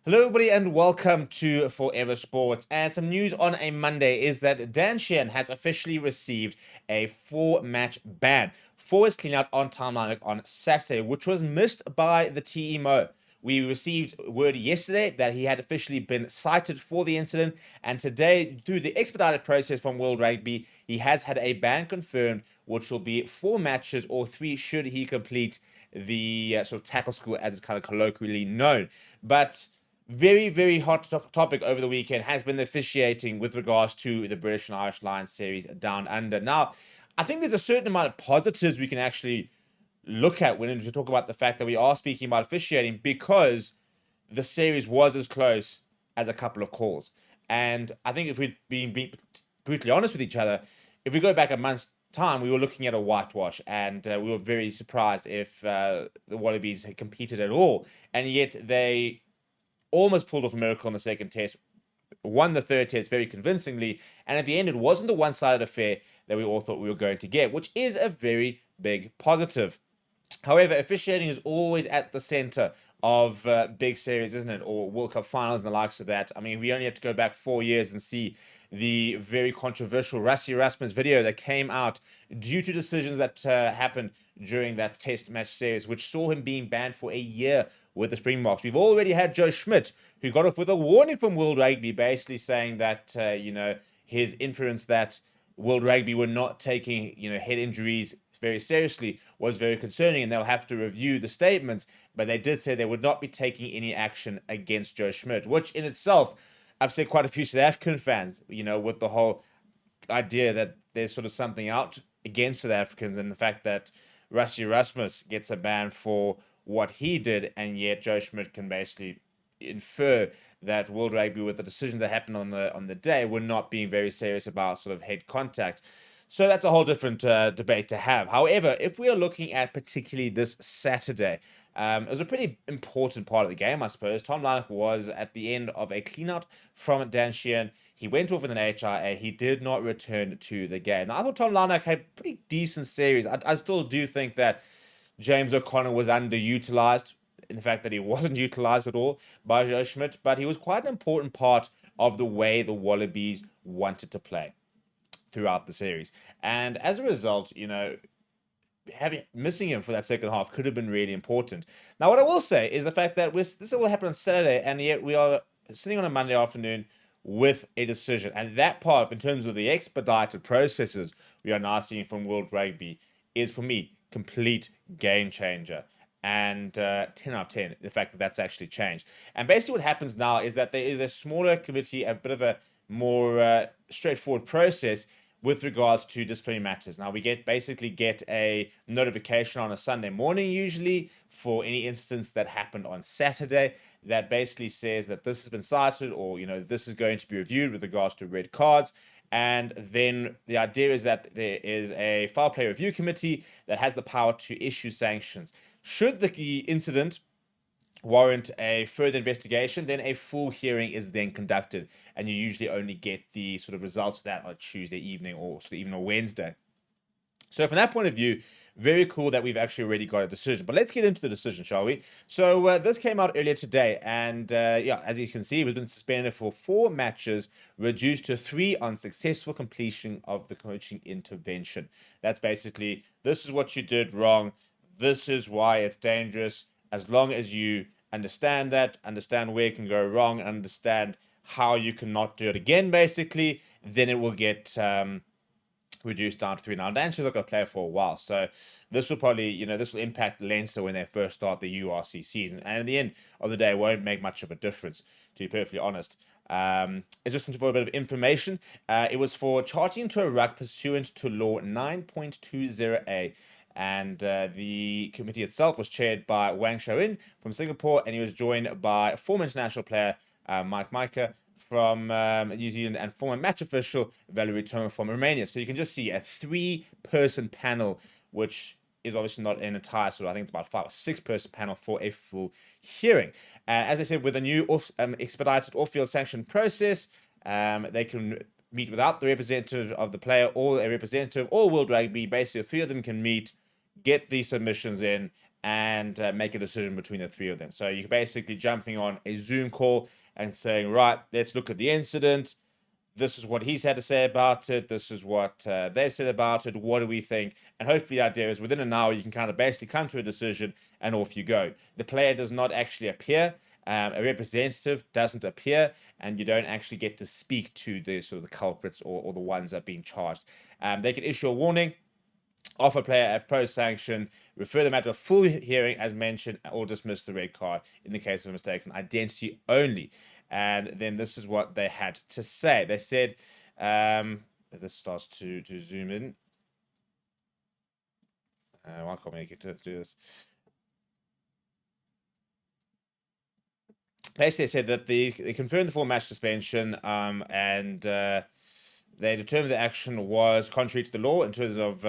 Hello, everybody, and welcome to Forever Sports. And some news on a Monday is that Dan Sheehan has officially received a 4-match ban for his cleanout on Tom Lynagh on Saturday, which was missed by the TMO. We received word yesterday that he had officially been cited for the incident, and today, through the expedited process from World Rugby, he has had a ban confirmed, which will be 4 matches or 3 should he complete the sort of tackle school, as it's kind of colloquially known. But very, very hot topic over the weekend has been the officiating with regards to the British and Irish Lions series down under. Now, I think there's a certain amount of positives we can actually look at when we talk about the fact that we are speaking about officiating because the series was as close as a couple of calls. And I think if we'd being brutally honest with each other, if we go back a month's time, we were looking at a whitewash, and we were very surprised if the Wallabies had competed at all. And yet they almost pulled off a miracle in the second test, won the third test very convincingly, and at the end, it wasn't the one-sided affair that we all thought we were going to get, which is a very big positive. However, officiating is always at the center of big series, isn't it? Or World Cup finals and the likes of that. I mean, we only have to go back 4 years and see the very controversial Rassie Erasmus video that came out due to decisions that happened during that test match series, which saw him being banned for a year with the Springboks. We've already had Joe Schmidt, who got off with a warning from World Rugby, basically saying that, his inference that World Rugby were not taking, head injuries very seriously was very concerning, and they'll have to review the statements. But they did say they would not be taking any action against Joe Schmidt, which in itself upset quite a few South African fans, with the whole idea that there's sort of something out against South Africans, and the fact that Rassie Erasmus gets a ban for what he did, and yet Joe Schmidt can basically infer that World Rugby, with the decision that happened on the day, were not being very serious about sort of head contact. So that's a whole different debate to have. However, if we are looking at particularly this Saturday, it was a pretty important part of the game, I suppose. Tom Lynagh was at the end of a cleanout from Dan Sheehan. He went off with an HIA. He did not return to the game. Now, I thought Tom Lynagh had a pretty decent series. I still do think that James O'Connor was underutilized in the fact that he wasn't utilized at all by Joe Schmidt, but he was quite an important part of the way the Wallabies wanted to play throughout the series. And as a result, missing him for that second half could have been really important. Now, what I will say is the fact that this all happened on Saturday, and yet we are sitting on a Monday afternoon with a decision. And that part, in terms of the expedited processes we are now seeing from World Rugby, is for me complete game changer. And 10 out of 10, the fact that that's actually changed. And basically what happens now is that there is a smaller committee, a bit of a more straightforward process with regards to disciplinary matters. Now, we basically get a notification on a Sunday morning, usually, for any instance that happened on Saturday, that basically says that this has been cited, or, this is going to be reviewed with regards to red cards. And then the idea is that there is a foul play review committee that has the power to issue sanctions. Should the incident warrant a further investigation, then a full hearing is then conducted, and you usually only get the sort of results of that on Tuesday evening or sort of even on Wednesday. So from that point of view, very cool that we've actually already got a decision. But let's get into the decision, shall we? So this came out earlier today, and as you can see, we've been suspended for 4 matches, reduced to 3 on successful completion of the coaching intervention. That's basically, this is what you did wrong. This is why it's dangerous. As long as you understand that, understand where it can go wrong, understand how you cannot do it again, basically, then it will get reduced down to 3. Now, Dan Sheehan's not going to play for a while, so this will probably, this will impact Leinster when they first start the URC season. And at the end of the day, it won't make much of a difference, to be perfectly honest. It's just for a bit of information. It was for charging into a ruck pursuant to law 9.20a. And the committee itself was chaired by Wang Shao-in from Singapore, and he was joined by former international player Mike Micah from New Zealand and former match official Valerie Toma from Romania. So you can just see a 3-person panel, which is obviously not an entire sort of, I think it's about 5 or 6-person panel for a full hearing. As I said, with a new expedited off-field sanction process, they can meet without the representative of the player or a representative or World Rugby. Basically, 3 of them can meet, get these submissions in, and make a decision between the three of them. So you're basically jumping on a Zoom call and saying, right, let's look at the incident. This is what he's had to say about it. This is what they've said about it. What do we think? And hopefully the idea is within an hour, you can kind of basically come to a decision and off you go. The player does not actually appear. A representative doesn't appear, and you don't actually get to speak to the sort of the culprits or the ones that are being charged. They can issue a warning, offer player a proposed sanction, refer the matter to a full hearing as mentioned, or dismiss the red card in the case of mistaken identity only. And then this is what they had to say. They said, this starts to zoom in. Why can't we get to do this? Basically, they said that they confirmed the 4-match suspension, and they determined the action was contrary to the law in terms of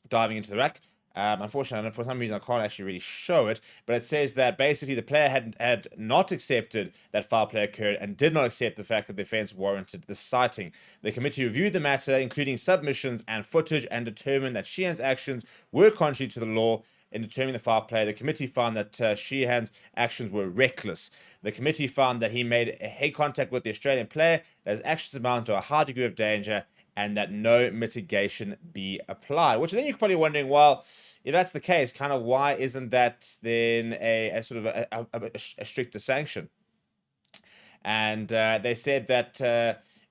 diving into the rack. Unfortunately, for some reason, I can't actually really show it, but it says that basically the player had not accepted that foul play occurred and did not accept the fact that the offence warranted the citing. The committee reviewed the matter, including submissions and footage, and determined that Sheehan's actions were contrary to the law. In determining the foul play, the committee found that Sheehan's actions were reckless. The committee found that he made a head contact with the Australian player, that his actions amount to a high degree of danger, and that no mitigation be applied. Which then you're probably wondering, well, if that's the case, kind of why isn't that then a sort of a stricter sanction? And they said that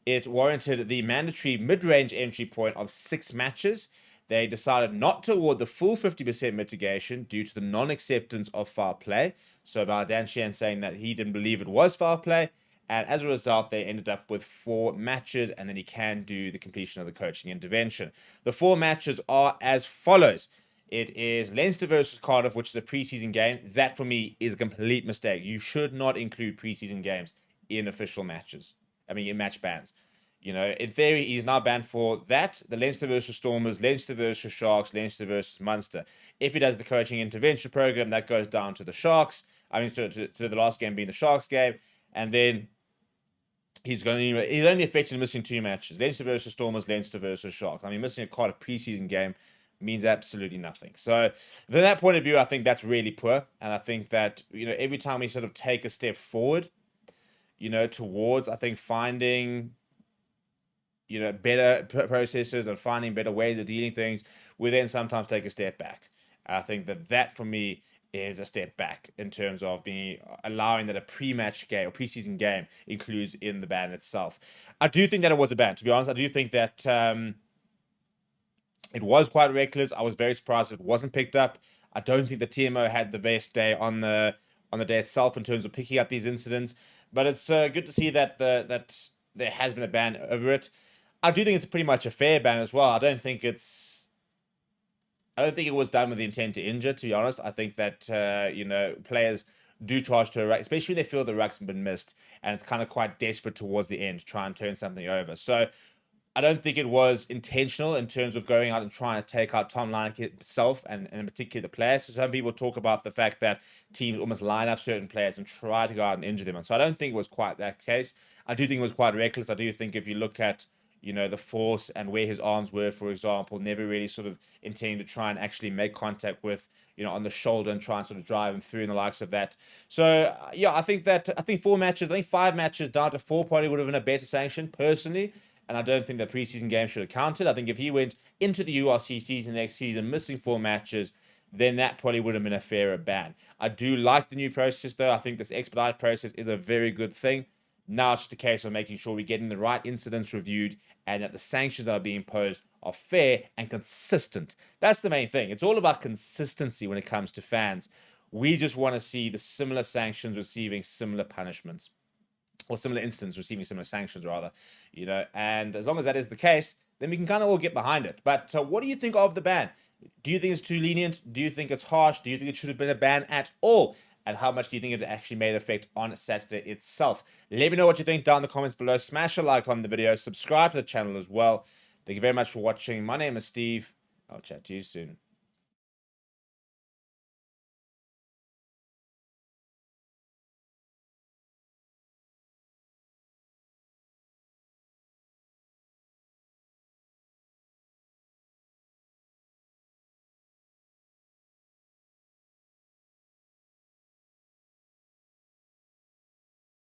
it warranted the mandatory mid-range entry point of 6 matches. They decided not to award the full 50% mitigation due to the non-acceptance of foul play. So by Dan Sheehan saying that he didn't believe it was foul play. And as a result, they ended up with 4 matches, and then he can do the completion of the coaching intervention. The 4 matches are as follows. It is Leinster versus Cardiff, which is a preseason game. That, for me, is a complete mistake. You should not include preseason games in official matches. I mean, in match bans. You know, in theory, he's now banned for that. The Leinster versus Stormers, Leinster versus Sharks, Leinster versus Munster. If he does the coaching intervention program, that goes down to the Sharks. I mean, to the last game being the Sharks game. And then he's only effectively missing 2 matches. Leinster versus Stormers, Leinster versus Sharks. I mean, missing a Cardiff preseason game means absolutely nothing. So from that point of view, I think that's really poor. And I think that, you know, every time we sort of take a step forward, you know, towards, I think, finding, you know, better processes and finding better ways of dealing things, we then sometimes take a step back. I think that for me is a step back in terms of allowing that a pre-match game or preseason game includes in the ban itself. I do think that it was a ban, to be honest. I do think that it was quite reckless. I was very surprised it wasn't picked up. I don't think the TMO had the best day on the day itself in terms of picking up these incidents. But it's good to see that that there has been a ban over it. I do think it's pretty much a fair ban as well. I don't think it was done with the intent to injure, to be honest. I think that, you know, players do charge to a ruck, especially when they feel the ruck's been missed and it's kind of quite desperate towards the end to try and turn something over. So I don't think it was intentional in terms of going out and trying to take out Tom Lynagh himself and in particular the players. So some people talk about the fact that teams almost line up certain players and try to go out and injure them. And so I don't think it was quite that case. I do think it was quite reckless. I do think if you look at, you know, the force and where his arms were, for example, never really sort of intending to try and actually make contact with, you know, on the shoulder and try and sort of drive him through and the likes of that. So, yeah, I think 4 matches, I think 5 matches down to 4 probably would have been a better sanction, personally. And I don't think the preseason game should have counted. I think if he went into the URC season next season missing 4 matches, then that probably would have been a fairer ban. I do like the new process, though. I think this expedited process is a very good thing. Now it's just a case of making sure we're getting the right incidents reviewed and that the sanctions that are being imposed are fair and consistent. That's the main thing. It's all about consistency when it comes to fans. We just want to see the similar sanctions receiving similar punishments, or similar incidents receiving similar sanctions, rather. You know, and as long as that is the case, then we can kind of all get behind it. But what do you think of the ban? Do you think it's too lenient? Do you think it's harsh? Do you think it should have been a ban at all? And how much do you think it actually made effect on Saturday itself? Let me know what you think down in the comments below. Smash a like on the video. Subscribe to the channel as well. Thank you very much for watching. My name is Steve. I'll chat to you soon.